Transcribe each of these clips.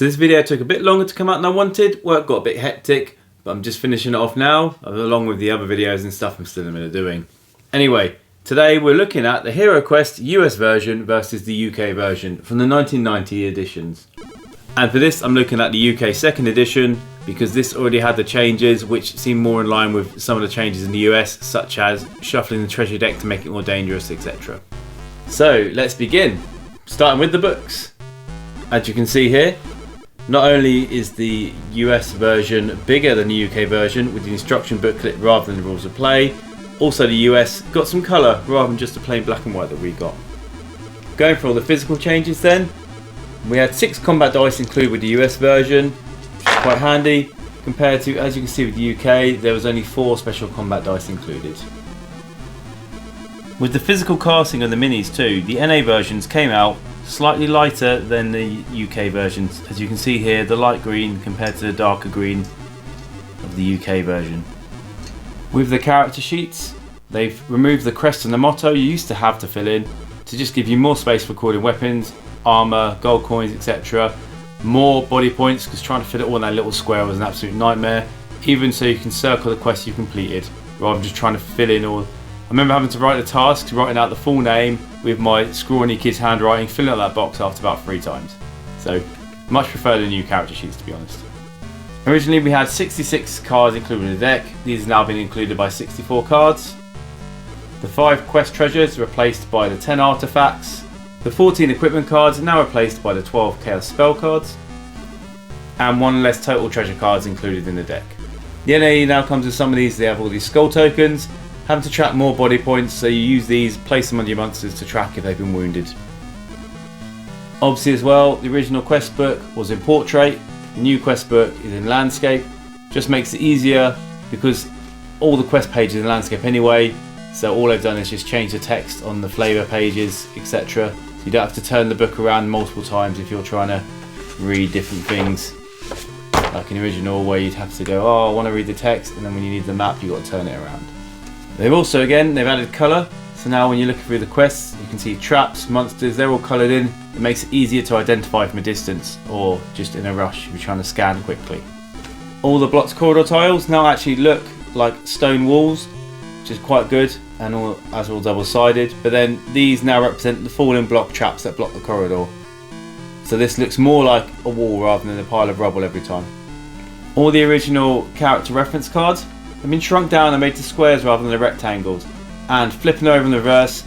So this video took a bit longer to come out than I wanted. Work got a bit hectic, but I'm just finishing it off now, along with the other videos and stuff I'm still in the middle of doing. Anyway, today we're looking at the Heroquest US version versus the UK version from the 1990 editions. And for this I'm looking at the UK second edition because this already had the changes which seem more in line with some of the changes in the US, such as shuffling the treasure deck to make it more dangerous, etc. So let's begin, starting with the books. As you can see here, not only is the US version bigger than the UK version with the instruction booklet rather than the rules of play, also the US got some colour rather than just the plain black and white that we got. Going for all the physical changes then, we had 6 combat dice included with the US version, which is quite handy, compared to, as you can see with the UK, there was only 4 special combat dice included. With the physical casting of the minis too, the NA versions came out slightly lighter than the UK versions. As you can see here, the light green compared to the darker green of the UK version. With the character sheets, they've removed the crest and the motto you used to have to fill in to just give you more space for recording weapons, armour, gold coins, etc. More body points, because trying to fit it all in that little square was an absolute nightmare, even so you can circle the quests you completed rather than just trying to fill in all. I remember having to write the tasks, writing out the full name with my scrawny kid's handwriting, filling out that box after about 3 times. So, much prefer the new character sheets, to be honest. Originally we had 66 cards included in the deck. These have now been included by 64 cards. The 5 quest treasures are replaced by the 10 artifacts. The 14 equipment cards are now replaced by the 12 chaos spell cards. And 1 less total treasure cards included in the deck. The NA now comes with some of these, they have all these skull tokens. Having to track more body points, so you use these, place them on your monsters to track if they've been wounded. Obviously as well, the original quest book was in portrait, the new quest book is in landscape. Just makes it easier because all the quest pages are in landscape anyway, so all they've done is just change the text on the flavour pages, etc. So you don't have to turn the book around multiple times if you're trying to read different things. Like in the original where you'd have to go, oh I want to read the text, and then when you need the map you've got to turn it around. They've also, again, they've added colour, so now when you're looking through the quests you can see traps, monsters, they're all coloured in. It makes it easier to identify from a distance or just in a rush if you're trying to scan quickly. All the blocks corridor tiles now actually look like stone walls, which is quite good, and all double-sided, but then these now represent the fallen block traps that block the corridor. So this looks more like a wall rather than a pile of rubble every time. All the original character reference cards have been shrunk down and made to squares rather than the rectangles, and flipping over in the reverse,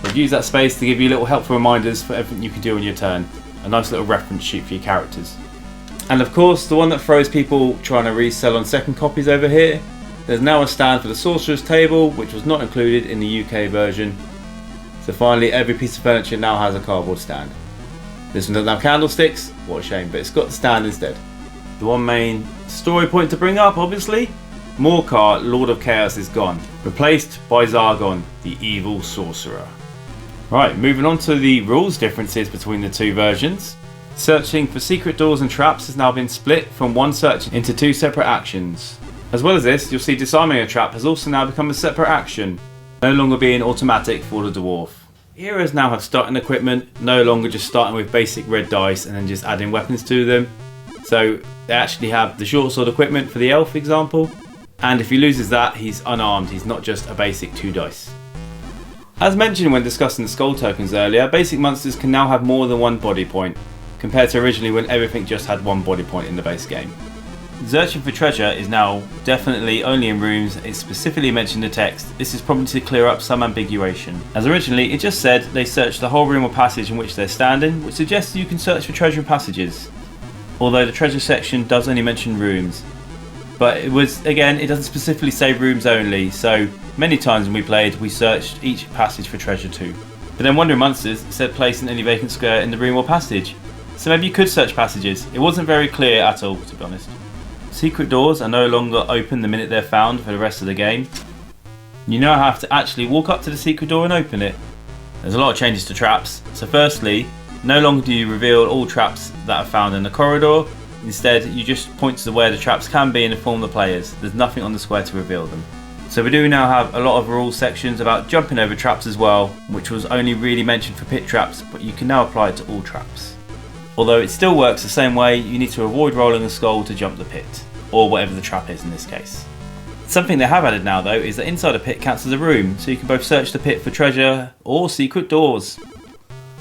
they've used that space to give you little helpful reminders for everything you can do on your turn. A nice little reference sheet for your characters. And of course, the one that throws people trying to resell on second copies over here, there's now a stand for the sorcerer's table, which was not included in the UK version. So finally, every piece of furniture now has a cardboard stand. This one doesn't have candlesticks, what a shame, but it's got the stand instead. The one main story point to bring up, obviously, Morcar, Lord of Chaos, is gone, replaced by Zargon, the evil sorcerer. Right, moving on to the rules differences between the 2 versions. Searching for secret doors and traps has now been split from 1 search into 2 separate actions. As well as this, you'll see disarming a trap has also now become a separate action, no longer being automatic for the dwarf. Heroes now have starting equipment, no longer just starting with basic red dice and then just adding weapons to them. So they actually have the short sword equipment for the elf, for example. And if he loses that, he's unarmed, he's not just a basic 2 dice. As mentioned when discussing the skull tokens earlier, basic monsters can now have more than 1 body point, compared to originally when everything just had 1 body point in the base game. Searching for treasure is now definitely only in rooms it's specifically mentioned in the text. This is probably to clear up some ambiguation, as originally it just said they search the whole room or passage in which they're standing, which suggests you can search for treasure in passages. Although the treasure section does only mention rooms. But it doesn't specifically say rooms only, so many times when we played we searched each passage for treasure too. But then Wandering Monsters said place in any vacant square in the room or passage, so maybe you could search passages. It wasn't very clear at all, to be honest. Secret doors are no longer open the minute they're found for the rest of the game. You now have to actually walk up to the secret door and open it. There's a lot of changes to traps, so firstly, no longer do you reveal all traps that are found in the corridor. Instead, you just point to where the traps can be and inform the players. There's nothing on the square to reveal them. So we do now have a lot of rules sections about jumping over traps as well, which was only really mentioned for pit traps, but you can now apply it to all traps. Although it still works the same way, you need to avoid rolling a skull to jump the pit, or whatever the trap is in this case. Something they have added now though is that inside a pit counts as a room, so you can both search the pit for treasure or secret doors.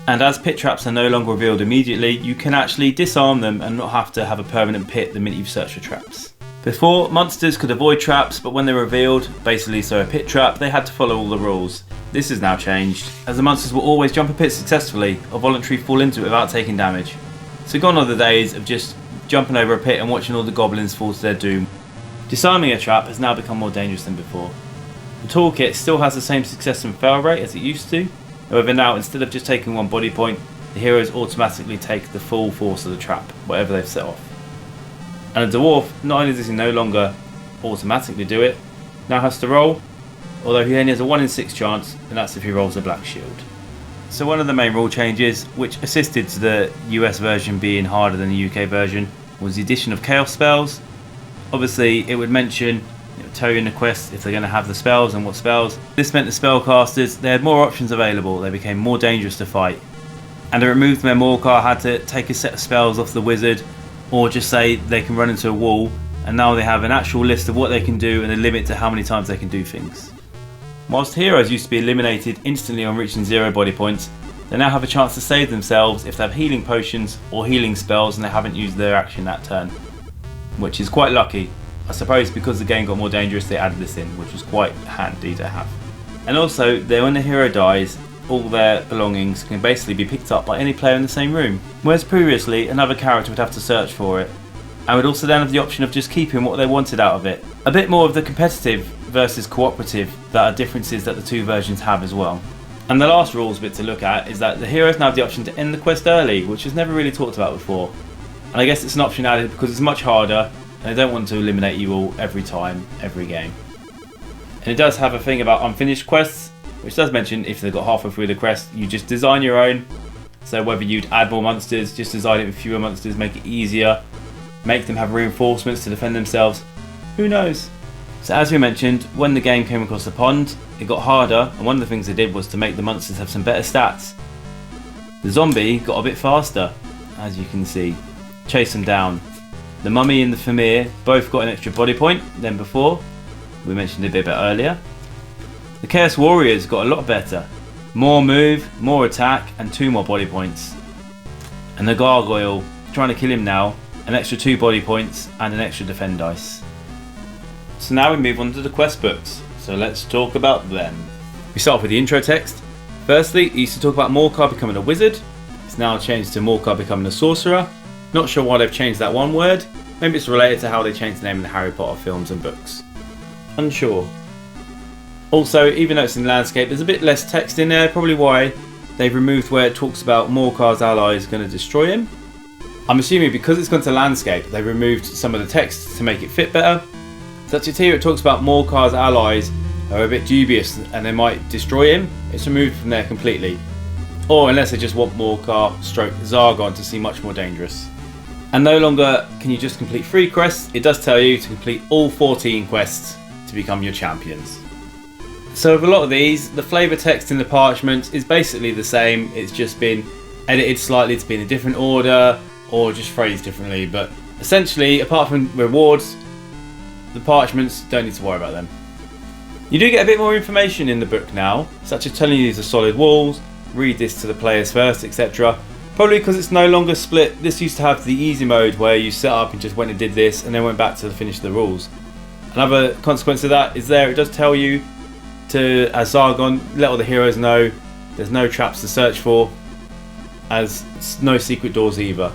And as pit traps are no longer revealed immediately, you can actually disarm them and not have to have a permanent pit the minute you've searched for traps. Before, monsters could avoid traps, but when they're revealed, basically so a pit trap, they had to follow all the rules. This has now changed, as the monsters will always jump a pit successfully or voluntarily fall into it without taking damage. So gone are the days of just jumping over a pit and watching all the goblins fall to their doom. Disarming a trap has now become more dangerous than before. The toolkit still has the same success and fail rate as it used to. However, now instead of just taking one body point, the heroes automatically take the full force of the trap, whatever they've set off. And a dwarf, not only does he no longer automatically do it, now has to roll, although he only has a 1 in 6 chance, and that's if he rolls a black shield. So one of the main rule changes, which assisted to the US version being harder than the UK version, was the addition of chaos spells. Obviously it would mention, it would tell you in the quest if they're going to have the spells and what spells. This meant the spellcasters, they had more options available, they became more dangerous to fight. And it removed where Morcar had to take a set of spells off the wizard, or just say they can run into a wall, and now they have an actual list of what they can do and a limit to how many times they can do things. Whilst heroes used to be eliminated instantly on reaching 0 body points, they now have a chance to save themselves if they have healing potions or healing spells and they haven't used their action that turn. Which is quite lucky. I suppose because the game got more dangerous they added this in, which was quite handy to have. And also, when the hero dies, all their belongings can basically be picked up by any player in the same room, whereas previously another character would have to search for it, and would also then have the option of just keeping what they wanted out of it. A bit more of the competitive versus cooperative that are differences that the two versions have as well. And the last rules bit to look at is that the heroes now have the option to end the quest early, which was never really talked about before. And I guess it's an option added because it's much harder and they don't want to eliminate you all every time, every game. And it does have a thing about unfinished quests, which does mention if they've got halfway through the quest, you just design your own. So whether you'd add more monsters, just design it with fewer monsters, make it easier, make them have reinforcements to defend themselves, who knows? So as we mentioned, when the game came across the pond, it got harder, and one of the things they did was to make the monsters have some better stats. The zombie got a bit faster, as you can see, chase them down. The mummy and the Famir both got an extra body point than before, we mentioned it a bit earlier. The Chaos Warriors got a lot better, more move, more attack and 2 more body points. And the Gargoyle, trying to kill him now, an extra 2 body points and an extra defend dice. So now we move on to the quest books, so let's talk about them. We start off with the intro text. Firstly, it used to talk about Morcar becoming a wizard. It's now changed to Morcar becoming a sorcerer. Not sure why they've changed that one word. Maybe it's related to how they changed the name of the Harry Potter films and books. Unsure. Also, even though it's in landscape, there's a bit less text in there, probably why they've removed where it talks about Morcar's allies going to destroy him. I'm assuming because it's gone to landscape, they've removed some of the text to make it fit better. Such as here it talks about Morcar's allies are a bit dubious and they might destroy him. It's removed from there completely. Or unless they just want Morcar stroke Zargon to seem much more dangerous. And no longer can you just complete 3 quests, it does tell you to complete all 14 quests to become your champions. So with a lot of these, the flavour text in the parchment is basically the same, it's just been edited slightly to be in a different order or just phrased differently, but essentially apart from rewards, the parchments, don't need to worry about them. You do get a bit more information in the book now, such as telling you these are solid walls, read this to the players first, etc. Probably because it's no longer split. This used to have the easy mode where you set up and just went and did this and then went back to finish the rules. Another consequence of that is it does tell you to, as Zargon, let all the heroes know there's no traps to search for, as no secret doors either.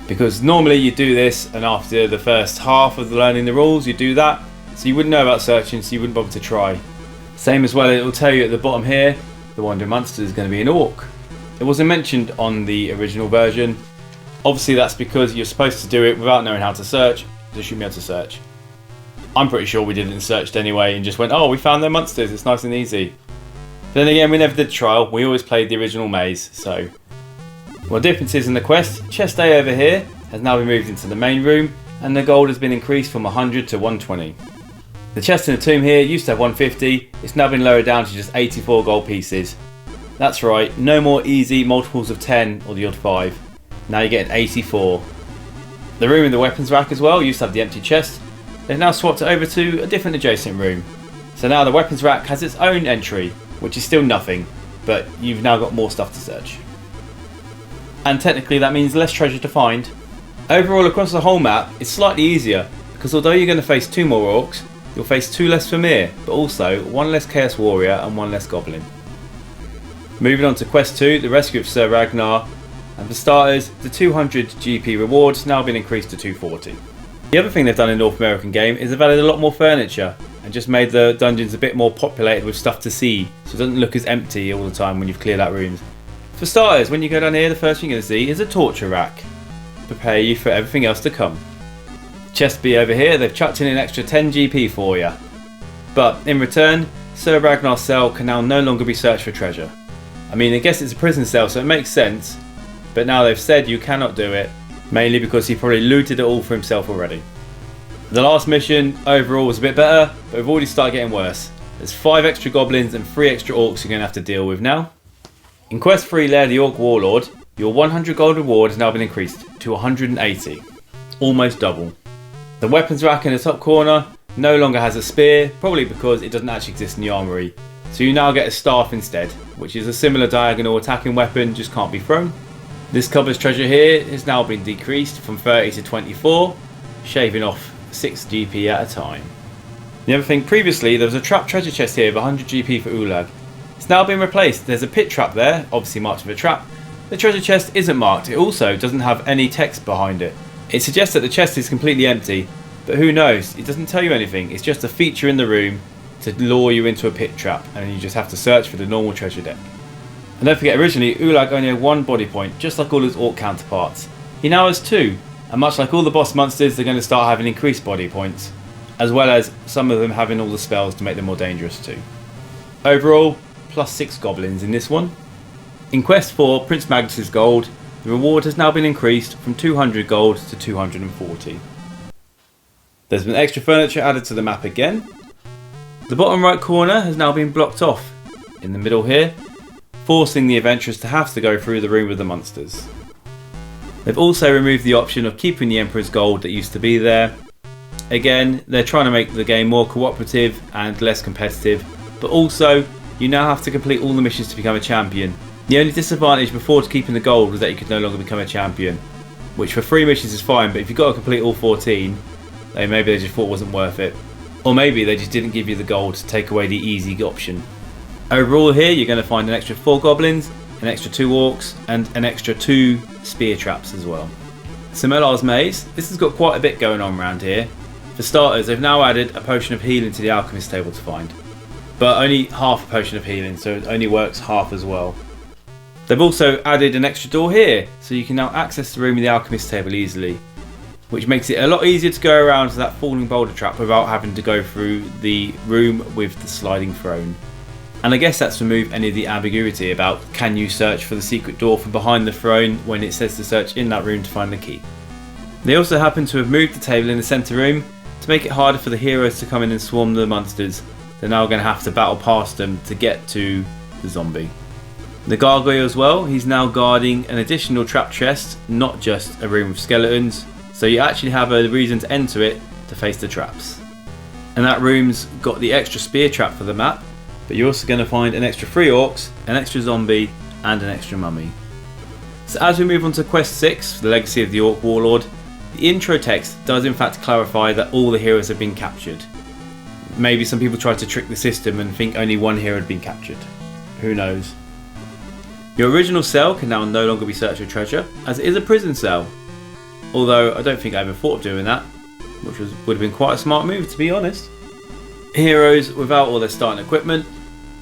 Because normally you do this and after the first half of learning the rules you do that, so you wouldn't know about searching, so you wouldn't bother to try. Same as well, it will tell you at the bottom here, the Wandering Monster is going to be an orc. It wasn't mentioned on the original version. Obviously that's because you're supposed to do it without knowing how to search, so you shouldn't be able to search. I'm pretty sure we did it and searched anyway and just went, oh, we found their monsters, it's nice and easy. Then again, we never did trial, we always played the original maze, so. Well, differences in the quest, chest A over here has now been moved into the main room and the gold has been increased from 100 to 120. The chest in the tomb here used to have 150, it's now been lowered down to just 84 gold pieces. That's right, no more easy multiples of 10 or the odd 5. Now you're getting 84. The room in the weapons rack as well used to have the empty chest. They've now swapped it over to a different adjacent room. So now the weapons rack has its own entry, which is still nothing, but you've now got more stuff to search. And technically that means less treasure to find. Overall across the whole map it's slightly easier, because although you're going to face 2 more orcs, you'll face 2 less Vermeer, but also 1 less Chaos Warrior and 1 less Goblin. Moving on to Quest 2, the rescue of Sir Ragnar, and for starters, the 200 GP reward has now been increased to 240. The other thing they've done in North American game is they've added a lot more furniture, and just made the dungeons a bit more populated with stuff to see, so it doesn't look as empty all the time when you've cleared out rooms. For starters, when you go down here, the first thing you're going to see is a torture rack. Prepare you for everything else to come. Chest B over here, they've chucked in an extra 10 GP for you. But in return, Sir Ragnar's cell can now no longer be searched for treasure. I mean, I guess it's a prison cell, so it makes sense, but now they've said you cannot do it, mainly because he probably looted it all for himself already. The last mission overall was a bit better, but we've already started getting worse. There's 5 extra goblins and 3 extra orcs you're going to have to deal with now. In Quest 3 Lair the Orc Warlord, your 100 gold reward has now been increased to 180, almost double. The weapons rack in the top corner no longer has a spear, probably because it doesn't actually exist in the armory. So you now get a staff instead, which is a similar diagonal attacking weapon, just can't be thrown. This cupboard's treasure here has now been decreased from 30 to 24, shaving off 6 GP at a time. The other thing, previously there was a trap treasure chest here of 100 GP for Ulag. It's now been replaced. There's a pit trap there, obviously marked with a trap. The treasure chest isn't marked, it also doesn't have any text behind it. It suggests that the chest is completely empty, but who knows, it doesn't tell you anything, it's just a feature in the room to lure you into a pit trap, and you just have to search for the normal treasure deck. And don't forget, originally Ulag only had 1 body point, just like all his orc counterparts. He now has 2, and much like all the boss monsters, they're going to start having increased body points, as well as some of them having all the spells to make them more dangerous too. Overall, plus 6 goblins in this one. In Quest 4, Prince Magnus's gold, the reward has now been increased from 200 gold to 240. There's been extra furniture added to the map again. The bottom right corner has now been blocked off, in the middle here, forcing the adventurers to have to go through the room with the monsters. They've also removed the option of keeping the Emperor's gold that used to be there. Again, they're trying to make the game more cooperative and less competitive, but also you now have to complete all the missions to become a champion. The only disadvantage before to keeping the gold was that you could no longer become a champion, which for 3 missions is fine, but if you've got to complete all 14, then maybe they just thought it wasn't worth it. Or maybe they just didn't give you the gold to take away the easy option. Overall here you're going to find an extra 4 goblins, an extra 2 orcs, and an extra 2 spear traps as well. Simelar's Maze, this has got quite a bit going on around here. For starters, they've now added a potion of healing to the alchemist table to find, but only half a potion of healing, so it only works half as well. They've also added an extra door here, so you can now access the room with the alchemist table easily, which makes it a lot easier to go around to that falling boulder trap without having to go through the room with the sliding throne. And I guess that's to remove any of the ambiguity about can you search for the secret door from behind the throne when it says to search in that room to find the key. They also happen to have moved the table in the centre room to make it harder for the heroes to come in and swarm the monsters. They're now going to have to battle past them to get to the zombie. The gargoyle as well, he's now guarding an additional trap chest, not just a room with skeletons, so you actually have a reason to enter it to face the traps. And that room's got the extra spear trap for the map, but you're also going to find an extra 3 orcs, an extra zombie, and an extra mummy. So as we move on to Quest 6, the Legacy of the Orc Warlord, the intro text does in fact clarify that all the heroes have been captured. Maybe some people tried to trick the system and think only one hero had been captured. Who knows? Your original cell can now no longer be searched for treasure, as it is a prison cell. Although I don't think I ever thought of doing that, which would have been quite a smart move to be honest. Heroes without all their starting equipment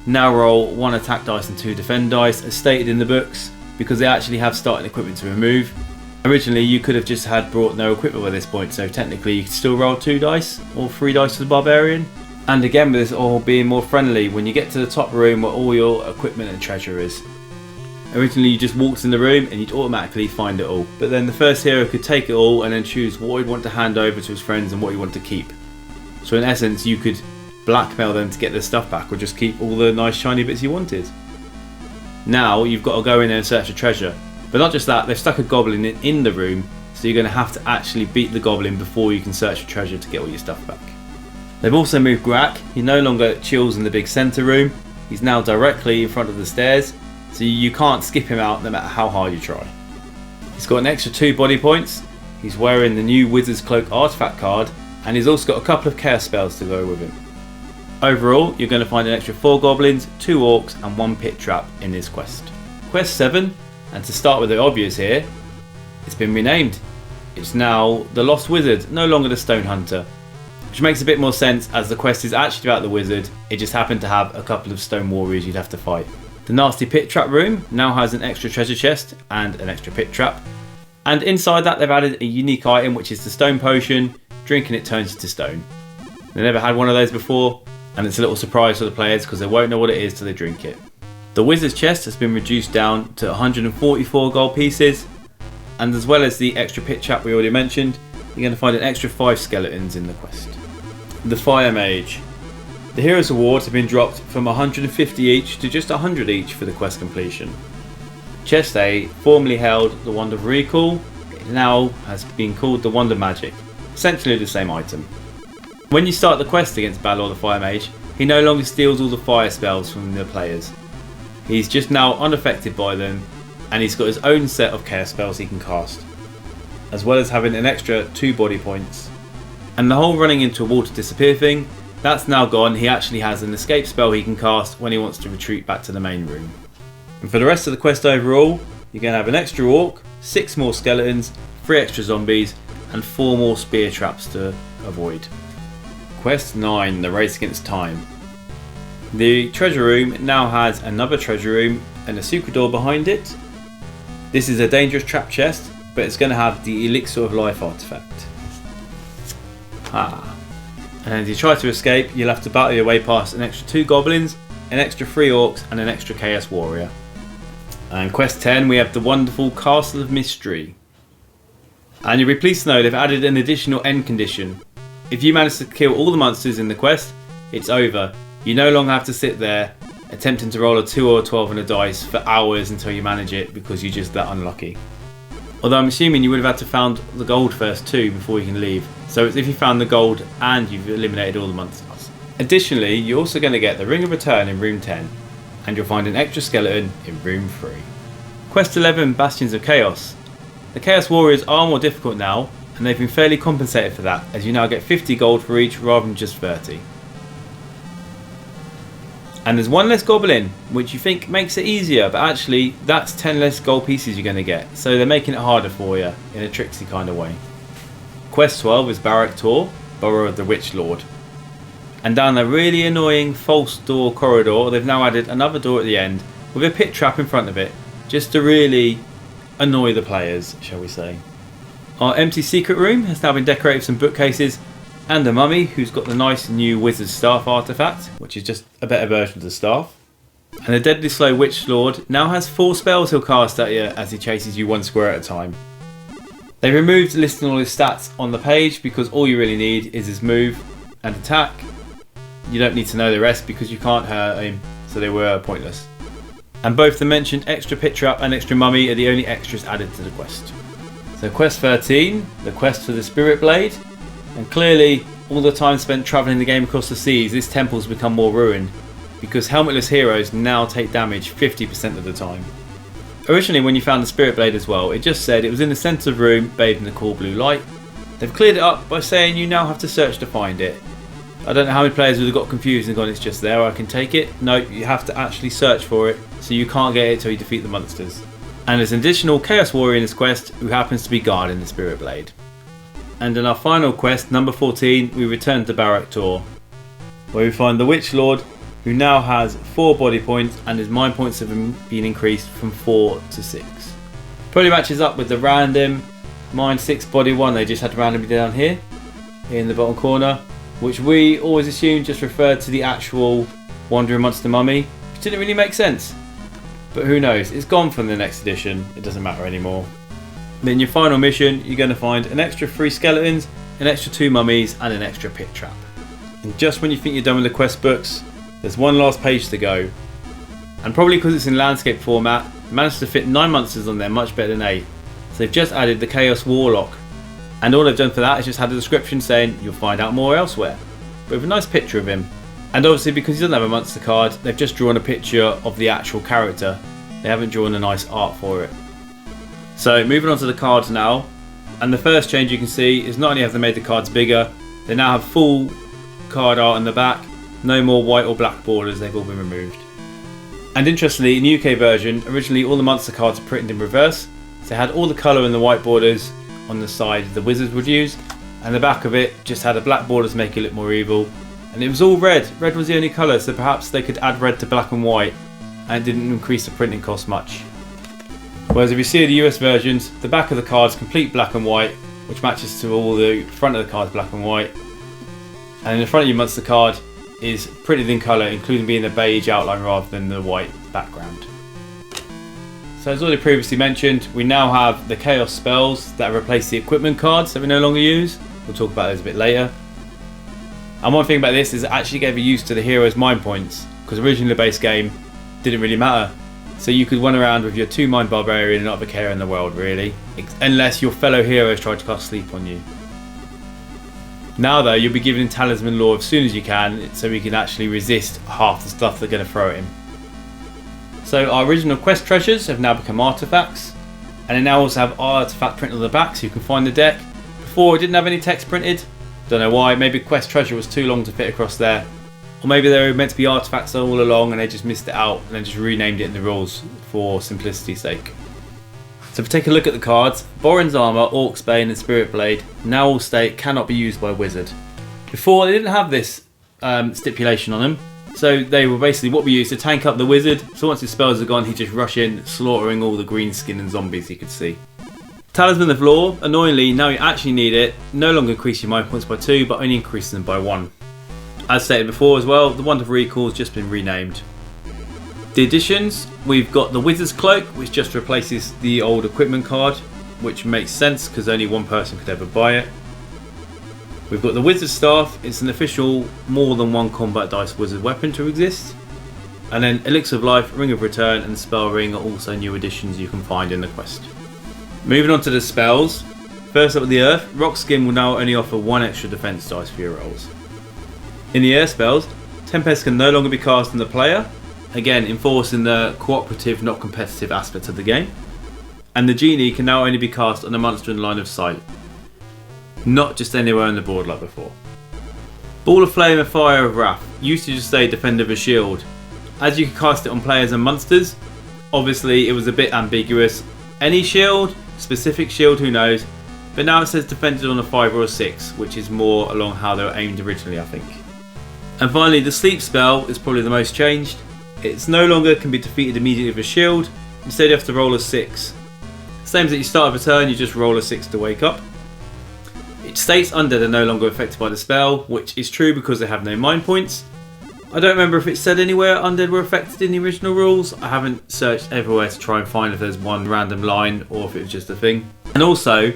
now roll 1 attack dice and 2 defend dice as stated in the books, because they actually have starting equipment to remove. Originally you could have just had brought no equipment by this point, so technically you could still roll 2 dice or 3 dice for the barbarian. And again, with this all being more friendly, when you get to the top room where all your equipment and treasure is. Originally you just walked in the room and you'd automatically find it all, but then the first hero could take it all and then choose what he'd want to hand over to his friends and what he wanted to keep. So in essence you could blackmail them to get their stuff back, or just keep all the nice shiny bits you wanted. Now you've got to go in there and search for treasure. But not just that, they've stuck a goblin in the room, so you're going to have to actually beat the goblin before you can search for treasure to get all your stuff back. They've also moved Grak. He no longer chills in the big centre room. He's now directly in front of the stairs, so you can't skip him out no matter how hard you try. He's got an extra 2 body points. He's wearing the new Wizard's Cloak artifact card, and he's also got a couple of chaos spells to go with him. Overall, you're going to find an extra 4 goblins, 2 orcs and 1 pit trap in this quest. Quest 7, and to start with the obvious here, it's been renamed. It's now the Lost Wizard, no longer the Stone Hunter. Which makes a bit more sense as the quest is actually about the wizard, it just happened to have a couple of stone warriors you'd have to fight. The nasty pit trap room now has an extra treasure chest and an extra pit trap. And inside that they've added a unique item which is the stone potion. Drinking it turns you to stone. They never had one of those before, and it's a little surprise for the players because they won't know what it is till they drink it. The wizard's chest has been reduced down to 144 gold pieces, and as well as the extra pit trap we already mentioned, you're going to find an extra 5 skeletons in the quest. The Fire Mage. The Heroes Awards have been dropped from 150 each to just 100 each for the quest completion. Chest A formerly held the Wand of Recall, it now has been called the Wand of Magic, essentially the same item. When you start the quest against Balor the Fire Mage, he no longer steals all the fire spells from the players. He's just now unaffected by them, and he's got his own set of chaos spells he can cast, as well as having an extra 2 body points. And the whole running into a wall to disappear thing, that's now gone. He actually has an escape spell he can cast when he wants to retreat back to the main room. And for the rest of the quest overall, you're going to have an extra orc, 6 more skeletons, 3 extra zombies, and 4 more spear traps to avoid. Quest 9, the Race Against Time. The treasure room now has another treasure room and a secret door behind it. This is a dangerous trap chest, but it's going to have the Elixir of Life artifact. And as you try to escape, you'll have to battle your way past an extra 2 goblins, an extra 3 orcs and an extra chaos warrior. And quest 10, we have the wonderful Castle of Mystery. And you'll be pleased to know they've added an additional end condition. If you manage to kill all the monsters in the quest, it's over. You no longer have to sit there attempting to roll a 2 or a 12 on a dice for hours until you manage it because you're just that unlucky. Although I'm assuming you would have had to found the gold first too before you can leave. So it's if you found the gold and you've eliminated all the monsters. Additionally, you're also going to get the Ring of Return in room 10, and you'll find an extra skeleton in room 3. Quest 11, Bastions of Chaos. The Chaos Warriors are more difficult now, and they've been fairly compensated for that, as you now get 50 gold for each rather than just 30. And there's 1 less goblin, which you think makes it easier, but actually that's 10 less gold pieces you're going to get, so they're making it harder for you in a tricksy kind of way. Quest 12 is Barak Tor, Borough of the Witch Lord. And down the really annoying false door corridor, they've now added another door at the end with a pit trap in front of it, just to really annoy the players, shall we say. Our empty secret room has now been decorated with some bookcases and a mummy who's got the nice new Wizard's Staff artifact, which is just a better version of the staff. And the deadly slow Witch Lord now has 4 spells he'll cast at you as he chases you 1 square at a time. They removed listing all his stats on the page because all you really need is his move and attack. You don't need to know the rest because you can't hurt him, so they were pointless. And both the mentioned extra pit trap and extra mummy are the only extras added to the quest. So quest 13, the quest for the Spirit Blade. And clearly, all the time spent travelling the game across the seas, this temple's become more ruined, because helmetless heroes now take damage 50% of the time. Originally when you found the Spirit Blade as well, it just said it was in the centre of the room, bathed in the cool blue light. They've cleared it up by saying you now have to search to find it. I don't know how many players would have got confused and gone, it's just there, I can take it. No, you have to actually search for it, so you can't get it until you defeat the monsters. And there's an additional Chaos Warrior in this quest who happens to be guarding the Spirit Blade. And in our final quest, number 14, we return to Barak Tor, where we find the Witch Lord, who now has 4 body points and his mind points have been increased from 4 to 6. Probably matches up with the random mind 6 body one they just had randomly down here in the bottom corner, which we always assumed just referred to the actual Wandering Monster Mummy, which didn't really make sense. But who knows, it's gone from the next edition, it doesn't matter anymore. Then your final mission, you're going to find an extra 3 skeletons, an extra 2 mummies and an extra pit trap. And just when you think you're done with the quest books, there's one last page to go. And probably because it's in landscape format, they managed to fit 9 monsters on there much better than 8. So they've just added the Chaos Warlock. And all they've done for that is just had a description saying you'll find out more elsewhere. But with a nice picture of him. And obviously because he doesn't have a monster card, they've just drawn a picture of the actual character. They haven't drawn a nice art for it. So moving on to the cards now. And the first change you can see is not only have they made the cards bigger, they now have full card art on the back. No more white or black borders, they've all been removed. And interestingly, in the UK version, originally all the monster cards are printed in reverse. So they had all the colour and the white borders on the side the wizards would use. And the back of it just had a black border to make it look more evil. And it was all red. Red was the only colour, so perhaps they could add red to black and white. And it didn't increase the printing cost much. Whereas if you see the US versions, the back of the card is complete black and white, which matches to all the front of the card black and white. And in the front of your monster card is printed in colour, including being a beige outline rather than the white background. So as already previously mentioned, we now have the Chaos spells that replace the equipment cards that we no longer use. We'll talk about those a bit later. And one thing about this is it actually gave you used to the hero's mind points, because originally the base game didn't really matter. So you could run around with your 2 mind barbarian and not have a care in the world really, unless your fellow heroes tried to cast sleep on you. Now though, you'll be given talisman lore as soon as you can, so we can actually resist half the stuff they're going to throw at him. So our original quest treasures have now become artifacts, and they now also have artifact printed on the back so you can find the deck. Before it didn't have any text printed, don't know why, maybe quest treasure was too long to fit across there. Or maybe they were meant to be artifacts all along and they just missed it out and then just renamed it in the rules for simplicity's sake. So if we take a look at the cards, Borin's Armour, Orc's Bane and Spirit Blade now all state cannot be used by a wizard. Before they didn't have this stipulation on them, so they were basically what we used to tank up the wizard, so once his spells are gone he'd just rush in, slaughtering all the green skin and zombies he could see. Talisman of Lore, annoyingly now you actually need it, no longer increase your mind points by 2 but only increase them by 1. As stated before as well, the Wand of Recall has just been renamed. The additions, we've got the Wizard's Cloak, which just replaces the old equipment card, which makes sense because only one person could ever buy it. We've got the Wizard's Staff, it's an official more than one combat dice wizard weapon to exist. And then Elixir of Life, Ring of Return and Spell Ring are also new additions you can find in the quest. Moving on to the spells, first up with the Earth, Rock Skin will now only offer 1 extra defense dice for your rolls. In the air spells, Tempest can no longer be cast on the player, again enforcing the cooperative not competitive aspect of the game. And the Genie can now only be cast on a monster in line of sight, not just anywhere on the board like before. Ball of Flame and Fire of Wrath used to just say Defender of a Shield. As you could cast it on players and monsters, obviously it was a bit ambiguous. Any shield, specific shield, who knows, but now it says defended on a 5 or a 6, which is more along how they were aimed originally I think. And finally, the Sleep spell is probably the most changed. It's no longer can be defeated immediately with a shield, instead you have to roll a 6. Same as at the start of a turn, you just roll a 6 to wake up. It states undead are no longer affected by the spell, which is true because they have no mind points. I don't remember if it said anywhere undead were affected in the original rules. I haven't searched everywhere to try and find if there's one random line or if it was just a thing. And also,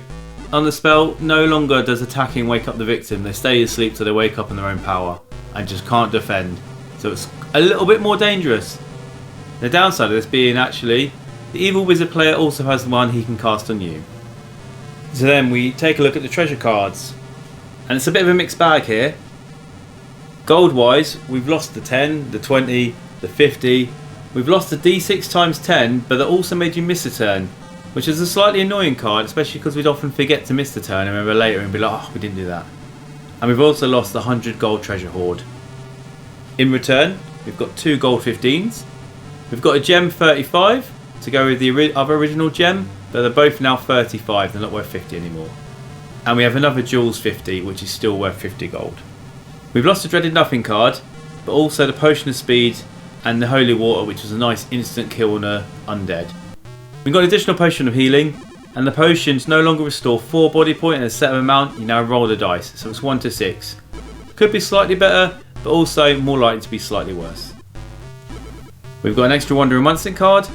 on the spell, no longer does attacking wake up the victim. They stay asleep till they wake up in their own power and just can't defend. So it's a little bit more dangerous. The downside of this being actually, the evil wizard player also has one he can cast on you. So then we take a look at the treasure cards. And it's a bit of a mixed bag here. Gold wise, we've lost the 10, the 20, the 50. We've lost the D6 times 10, but that also made you miss a turn, which is a slightly annoying card, especially because we'd often forget to miss the turn and remember later and be like, oh, we didn't do that. And we've also lost the 100 gold treasure hoard. In return, we've got 2 gold 15s. We've got a gem 35 to go with the other original gem, but they're both now 35, they're not worth 50 anymore. And we have another jewels 50, which is still worth 50 gold. We've lost the dreaded nothing card, but also the potion of speed and the holy water, which was a nice instant kill on a undead. We've got an additional potion of healing, and the potions no longer restore 4 body point and a set amount, you now roll the dice, so it's 1 to 6. Could be slightly better, but also more likely to be slightly worse. We've got an extra Wandering Munson card.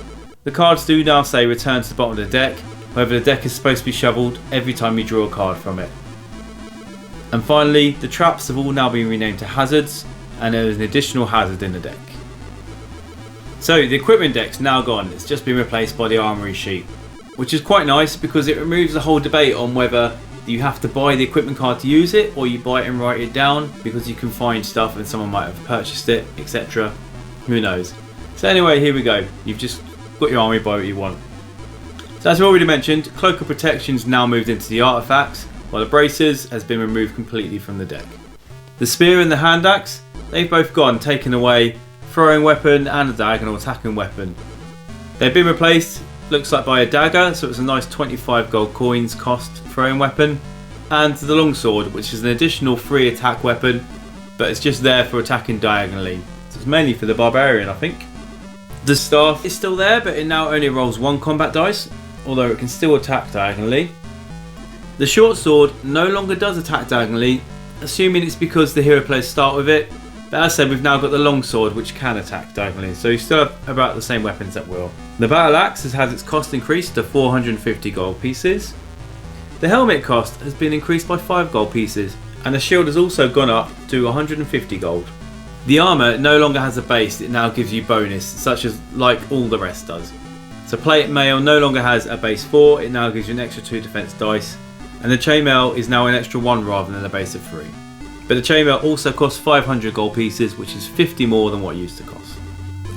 The cards do now say return to the bottom of the deck, however the deck is supposed to be shuffled every time you draw a card from it. And finally, the traps have all now been renamed to hazards, and there is an additional hazard in the deck. So the equipment deck's now gone, it's just been replaced by the Armory sheet, which is quite nice because it removes the whole debate on whether you have to buy the equipment card to use it or you buy it and write it down, because you can find stuff and someone might have purchased it, etc. Who knows. So anyway, here we go. You've just got your Armory, buy what you want. So as we already mentioned, Cloak of Protection's now moved into the artifacts, while the Bracers has been removed completely from the deck. The Spear and the Hand Axe, they've both gone, taken away throwing weapon and a diagonal attacking weapon. They've been replaced, looks like, by a dagger, so it's a nice 25 gold coins cost throwing weapon, and the longsword, which is an additional 3 attack weapon, but it's just there for attacking diagonally. So it's mainly for the barbarian, I think. The staff is still there, but it now only rolls 1 combat dice, although it can still attack diagonally. The short sword no longer does attack diagonally, assuming it's because the hero players start with it. But as I said, we've now got the longsword, which can attack diagonally, so you still have about the same weapons at will. The battle axe has had its cost increased to 450 gold pieces. The helmet cost has been increased by 5 gold pieces, and the shield has also gone up to 150 gold. The armour no longer has a base, it now gives you bonus, such as like all the rest does. So plate mail no longer has a base 4, it now gives you an extra 2 defense dice, and the chainmail is now an extra 1 rather than a base of 3. But the chainmail also costs 500 gold pieces, which is 50 more than what it used to cost.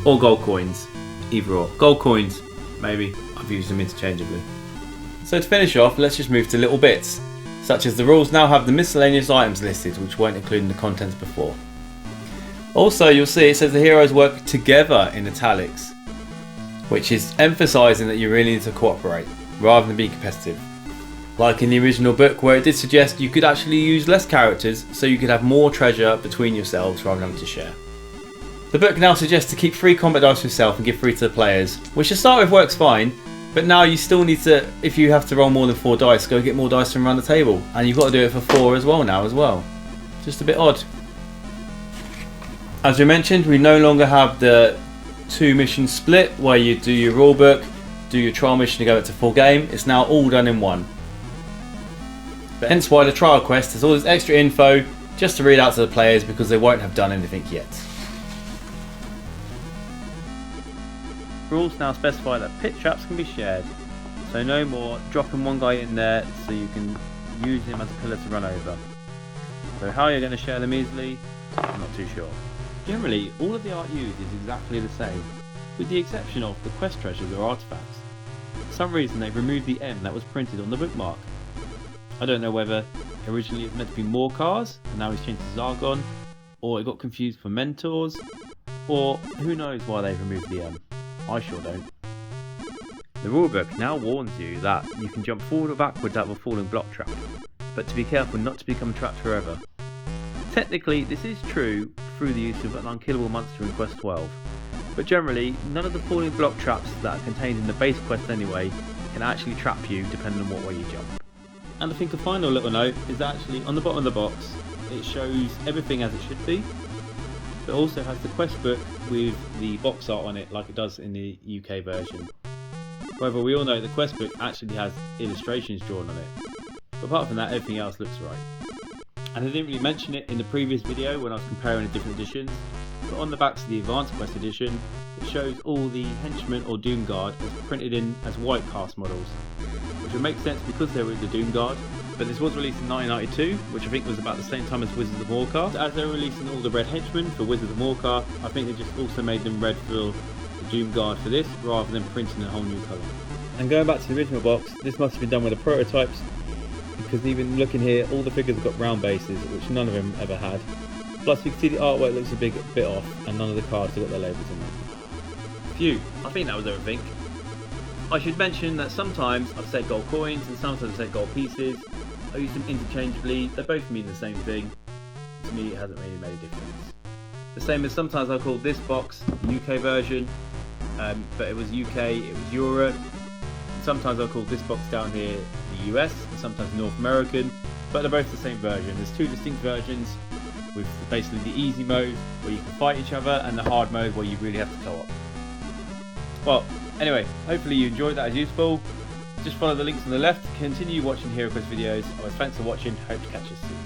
Or gold coins, either or. Gold coins, maybe, I've used them interchangeably. So to finish off, let's just move to little bits, such as the rules now have the miscellaneous items listed, which weren't included in the contents before. Also, you'll see it says the heroes work together in italics, which is emphasising that you really need to cooperate, rather than be competitive. Like in the original book, where it did suggest you could actually use less characters so you could have more treasure between yourselves rather than having to share. The book now suggests to keep 3 combat dice for yourself and give 3 to the players, which to start with works fine, but now you still need to, if you have to roll more than 4 dice, go get more dice from around the table, and you've got to do it for 4 as well now as well. Just a bit odd. As we mentioned, we no longer have the 2 mission split where you do your rulebook, do your trial mission to go into full game. It's now all done in one. But hence why the trial quest has all this extra info just to read out to the players, because they won't have done anything yet. Rules now specify that pit traps can be shared, so no more dropping one guy in there so you can use him as a pillar to run over. So how you're going to share them easily, I'm not too sure. Generally, all of the art used is exactly the same, with the exception of the quest treasures or artifacts. For some reason they've removed the M that was printed on the bookmark. I don't know whether originally it was meant to be more cars and now he's changed to Zargon, or it got confused for mentors, or who knows why they've removed the M. I sure don't. The rulebook now warns you that you can jump forward or backwards out of a falling block trap, but to be careful not to become trapped forever. Technically this is true through the use of an unkillable monster in Quest 12, but generally none of the falling block traps that are contained in the base quest anyway can actually trap you depending on what way you jump. And I think a final little note is that actually on the bottom of the box it shows everything as it should be, but also has the quest book with the box art on it like it does in the UK version. However, we all know the quest book actually has illustrations drawn on it, but apart from that everything else looks right. And I didn't really mention it in the previous video when I was comparing the different editions, but on the backs of the Advanced Quest edition it shows all the henchmen or Doom Guard as printed in as white cast models, which would make sense because they were the Doom Guard, but this was released in 1992, which I think was about the same time as Wizards of Morcar. As they were releasing all the red henchmen for Wizards of Morcar, I think they just also made them red for the Doom Guard for this, rather than printing a whole new colour. And going back to the original box, this must have been done with the prototypes, because even looking here, all the figures have got brown bases, which none of them ever had. Plus you can see the artwork looks a bit off, and none of the cards have got their labels on them. Phew, I think that was everything. I should mention that sometimes I've said gold coins and sometimes I've said gold pieces. I use them interchangeably, they both mean the same thing. To me it hasn't really made a difference. The same as sometimes I call this box UK version, but it was UK, it was Europe. And sometimes I call this box down here the US, and sometimes North American, but they're both the same version. There's 2 distinct versions, with basically the easy mode where you can fight each other and the hard mode where you really have to co-op. Well, anyway, hopefully you enjoyed that as useful. Just follow the links on the left to continue watching Heroquest videos. Otherwise, thanks for watching, hope to catch you soon.